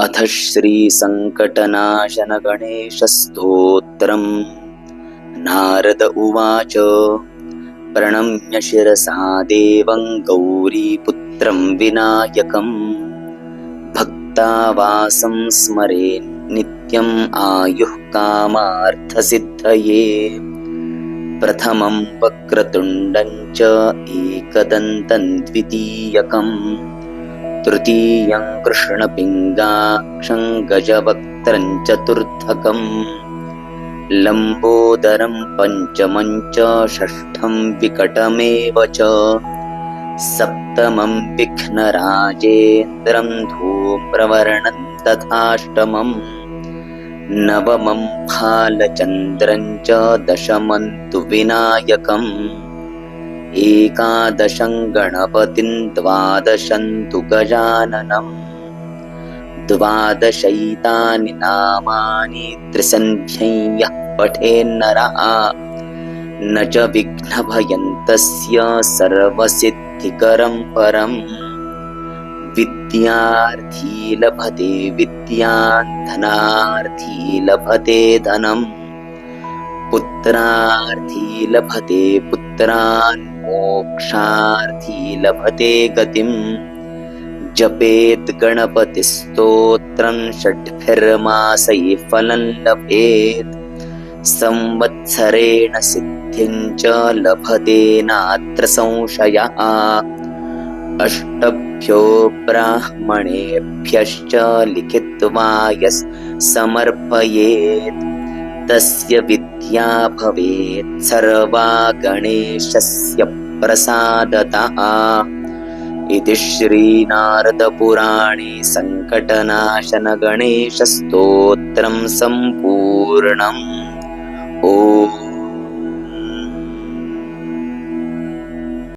अथ श्रीसङ्कटनाशन गणेशस्तोत्रम्। नारद उवाच प्रणम्य शिरसा देवं गौरीपुत्रं विनायकम् भक्तावासं स्मरेन् नित्यम् आयुः कामार्थसिद्धये। प्रथमं वक्रतुण्डं च एकदन्तं द्वितीयकम् तृतीयं कृष्णपिङ्गाक्षं गजवक्त्रं चतुर्थकम् लम्बोदरं पञ्चमं च षष्ठं विकटमेव च सप्तमं विघ्नराजेन्द्रं धूम्रवर्णं तथाष्टमं नवमं फालचन्द्रं च दशमं तु विनायकम् एकादशं गणपतिं द्वादशं तु गजाननम् द्वादशैतानि नामानि त्रिसन्ध्यं यः पठेन्नरः न च विघ्नभयं तस्य सर्वसिद्धिकरं परम्। विद्यार्थी लभते विद्यां धनार्थी लभते धनम् पुत्रार्थी लभते पुत्रान् मोक्षार्थी लभते गतिम्। जपेत् गणपतिस्तोत्रं षड्भिर्मासैः फलं लभेत् संवत्सरेण सिद्धिं च लभते नात्र संशयः। अष्टभ्यो ब्राह्मणेभ्यश्च लिखित्वा यः समर्पयेत् तस्य विद्या भवेत् सर्वा गणेशस्य प्रसादतः। इति श्रीनारदपुराणे सङ्कटनाशन गणेशस्तोत्रं सम्पूर्णम्।